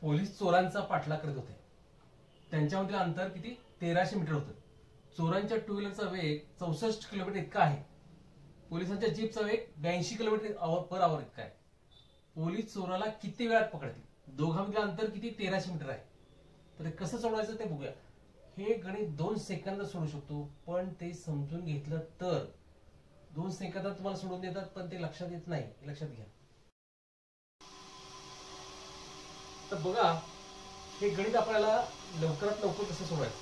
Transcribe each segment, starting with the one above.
Police चोरांचा पाठलाग करत होते. त्यांच्यामधील अंतर किती 1300 मीटर होतं. चोरांच्या टू व्हीलरचा वेग 64 किलोमीटर इतका आहे. पोलिसांच्या जीपचा वेग 82 किलोमीटर पर आवर इतका आहे. पोलीस चोराला किती वेळात पकडतील? दोघांमधील अंतर किती 1300 मीटर आहे. तर ते कसं सोडवायचं ते बघूया. हे गणित 2 सेकंदात सोडू शकतो, पण ते समजून घेतलं तर 2 सेकंदात तुम्हाला सोडून देतात, पण ते लक्षात येत नाही. लक्षात घ्या. तर बघा, हे गणित आपल्याला लवकरात लवकर कसं सोडवायचं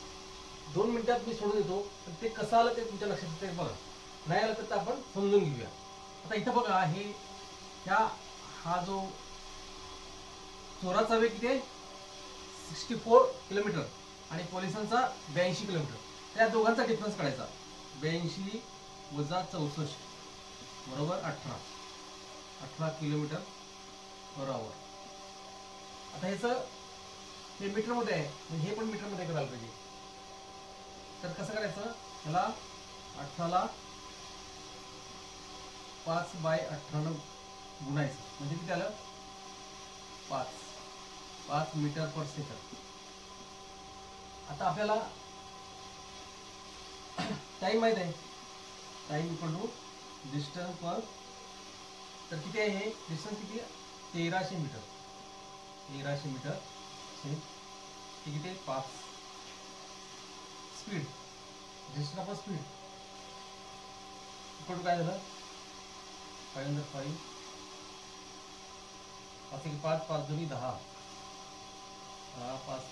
2 मिनिटात मी सोडून देतो. पण ते कसं आलं ते तुमच्या लक्षात येते. बघा, नाही आलं तर आपण समजून घेऊया. आता इथं बघा, हा जो चोराचा वेग किती आहे 64 किलोमीटर आणि पोलिसांचा 82 किलोमीटर. त्या दोघांचा डिफरन्स काढायचा. 82 वजा 64 बरोबर 18 किलोमीटर पर आवर. आता हे मीटर मध्ये आहे, हे पण मीटर मध्ये करायला पाहिजे. तर कसं करायचं, त्याला 18ला 5/18 गुणायचं म्हणजे किती आलं 5 मीटर पर सेकंड. आता आपल्याला टाइम माहित आहे, टाइम इक्वल टू डिस्टन्स पर. तर किती आहे हे डिस्टन्स किती आहे 1300 मीटर. 1300 मीटर किती आहे 5. स्पीड डिस्टन्स पर स्पीड इक्वल टू काय झालं 5 5 5 2 10 5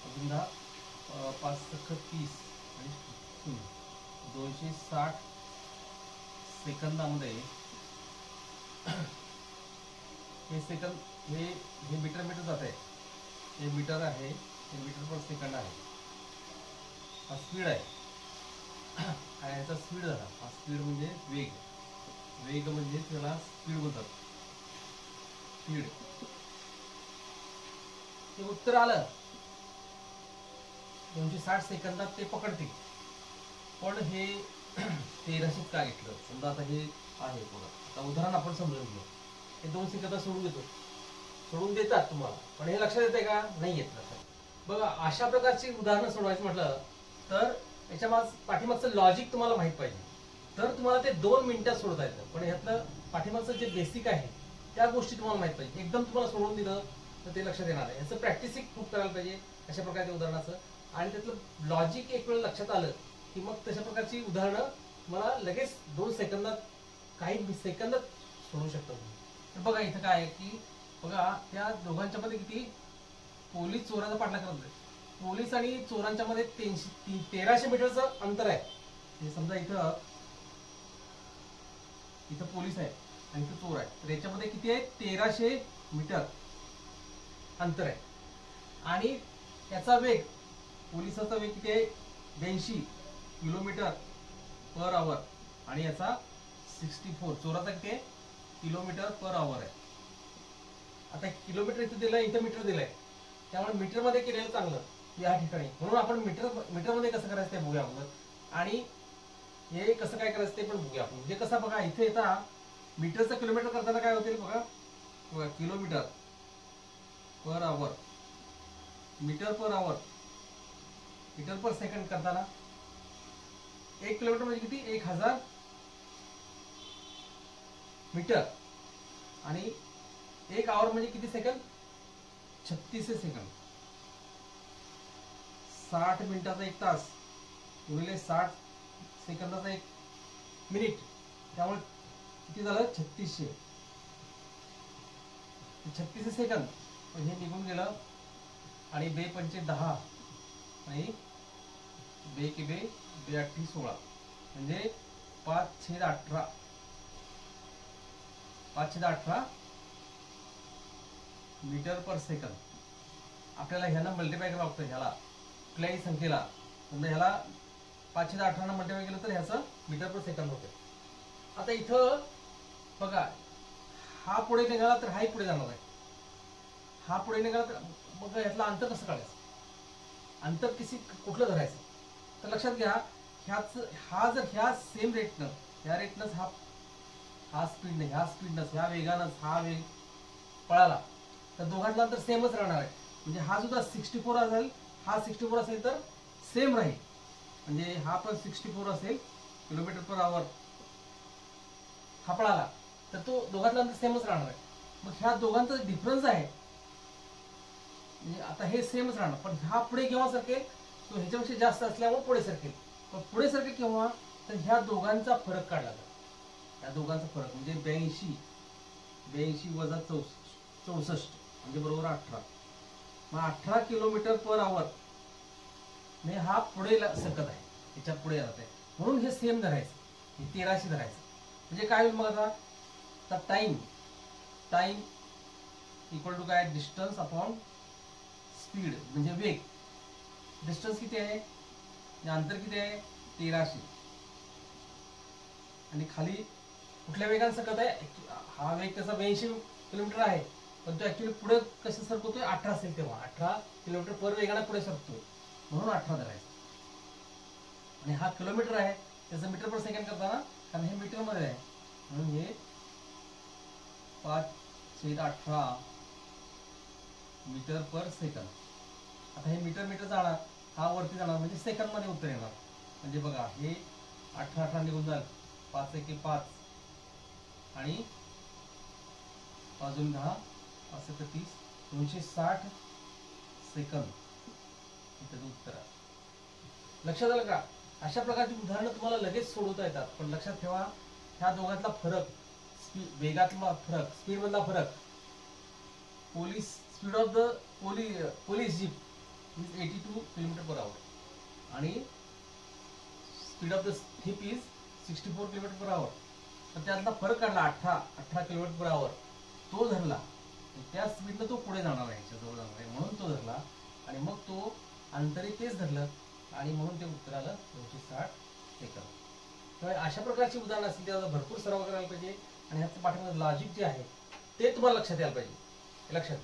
अजून 10 5 30 आणि 260 सेकंदामध्ये हे सेकंद हे मीटर जात आहे. हे मीटर आहे, हे मीटर पर सेकंड आहे. हा स्पीड आहे आणि याचा स्पीड झाला. हा स्पीड म्हणजे वेग म्हणजे त्याला स्पीड बोलतात. स्पीड ते उत्तर आलं 260 सेकंदात ते पकडते. पण हे 1300 का घेतलं समजा. आता हे आहे बघा, आता उदाहरण आपण समजून घेऊ. हे 2 सेकंदात सोडून देतात तुम्हाला, पण हे लक्षात येते का नाही येत लक्षात. बघा, अशा प्रकारची उदाहरणं सोडवायचं म्हटलं तर याच्या पाठीमागचं लॉजिक तुम्हाला माहित पाहिजे, तर तुम्हाला ते 2 मिनिटात सोडता येतं. पण ह्यातलं पाठीमागचं जे बेसिक आहे त्या गोष्टी तुम्हाला माहित पाहिजे. एकदम तुम्हाला सोडून दिलं तर ते लक्षात येणार आहे. याचं प्रॅक्टिसिंग खूप करायला पाहिजे अशा प्रकारच्या उदाहरणाचं. आणि त्यातलं लॉजिक एक वेळ लक्षात आलं की मग तशा प्रकारची उदाहरणं मला लगेच 2 सेकंदात काही सेकंदात सोडू शकतो. तर बघा इथं काय आहे की बघा, त्या दोघांच्या मध्ये किती पोलीस चोराचा पाठलाग करत आहे. पोलीस आणि चोरांच्या मध्ये 1300 मीटरचं अंतर आहे. हे समजा इथं पोलीस आहे आणि इथं चोर आहे. तर याच्यामध्ये किती आहे 1300 मीटर अंतर आहे. आणि याचा वेग पोलिसाचा वेग किती आहे 82 किलोमीटर पर आवर आणि याचा 64. चोराचा किती आहे किलोमीटर पर आवर आहे. आता किलोमीटर इथं दिलंय, इथं मीटर दिलंय, त्यामुळे मीटर मध्ये केलेलं चांगलं या ठिकाणी. म्हणून आपण मीटर मध्ये कसं करायचं ते बघूया अगोदर. आणि हे कसं काय करायचं ते पण बघूया आपण. म्हणजे कसं बघा, इथे येतात मीटरचं किलोमीटर करताना काय होतील बघा, kilometre per hour, metre per hour, metre per second करताना 1 किलोमीटर म्हणजे किती 1000 मीटर आणि 1 आवर म्हणजे किती सेकंद 36 सेकंद. 60 मिनिटाचा 1 तास गुणिले 60 सेकंदाचा 1 मिनिट, त्यामुळे किती झालं 3600 सेकंद. हे निघून गेलं आणि 2 पंचे 10 आणि 2 के 2 2 8 16 म्हणजे 5/18 मीटर पर सेकंद. आपल्याला ह्याला मल्टिप्लाय करावं लागतं, ह्याला कुठल्याही संख्येला. म्हणजे ह्याला 5/18 मल्टिप्लाय केलं तर ह्याचं मीटर पर सेकंद होते. आता इथं बघा, हा पुढे निघाला तर हाही पुढे जाणार आहे. हा पुढे निघाला तर मग ह्यातलं अंतर कसं काढायचं, अंतर कुठलं धरायचं. तर लक्षात घ्या, हा जर ह्या सेम रेटनं ह्या रेटनंच हा स्पीडनं ह्या वेगानं हा वेग पळाला तर दोघांतलं अंतर सेमच राहणार आहे. म्हणजे हा सुद्धा 64 असेल, हा 64 असेल तर सेम राहील. म्हणजे हा पण 64 असेल किलोमीटर पर आवर हा पळाला तर तो दोघांतलं अंतर सेमच राहणार आहे. मग ह्या दोघांचा डिफरन्स आहे म्हणजे आता हे सेमच राहणार, पण हा पुढे केव्हा सरकेल, तो ह्याच्यापेक्षा जास्त असल्यामुळे पुढे सरकेल. पण पुढे सरकेल केव्हा, तर ह्या दोघांचा फरक काढला जातो. ह्या दोघांचा फरक म्हणजे 82 वजा 64 म्हणजे बरोबर 18. मग 18 किलोमीटर पर आवर म्हणजे हा पुढे सरकत आहे, ह्याच्या पुढे जात आहे. म्हणून हे सेम धरायचं, हे 1300 धरायचं. म्हणजे काय होईल मग आता टाइम इक्वल टू काय, डिस्टन्स अपॉन स्पीड म्हणजे वेग. डिस्टन्स किती आहे, अंतर किती आहे 1300, आणि खाली कुठल्या वेगाने सरकत आहे, हा वेग त्याचा 82 किलोमीटर आहे, पण तो ऍक्च्युअली पुढे कसं सरकवतोय 18 असेल तेव्हा 18 किलोमीटर पर वेगाने पुढे सरकतोय, म्हणून 18 धरायचं. आणि हा किलोमीटर आहे त्याचं मीटर पर सेकंड करताना, कारण हे मीटर मध्ये आहे म्हणून हे 5/18 मीटर पर सेकंद. आता हे मीटर जाणार, हा वरती जाणार म्हणजे सेकंद मध्ये उत्तर येणार. म्हणजे बघा हे 18 निघून जाईल, 5 एके 5 आणि 5 2 10 5 एके 30 260 सेकंद इथे उत्तर आहे. लक्षात आलं का? अशा प्रकारची उदाहरणं तुम्हाला लगेच सोडवता येतात, पण लक्षात ठेवा ह्या दोघांतला फरक, वेगातला फरक, स्पीड मधला फरक, speed of the police jeep is 82 kilometre per hour आणि speed of the thief is 64 kilometre per hour. तर त्यातला फरक काढला 18 किलोमीटर पर आवर, तो धरला, त्या स्पीडनं तो पुढे जाणार आहे, जवळ जाणार आहे म्हणून तो धरला, आणि मग तो अंतरी तेच धरलं आणि म्हणून ते उत्तर आलं 260 सेकंद. तर अशा प्रकारची उदाहरणं असतील त्याचा भरपूर सराव करायला पाहिजे, आणि ह्याचं पाठीमागे लॉजिक जे आहे ते तुम्हाला लक्षात यायला पाहिजे. लक्षात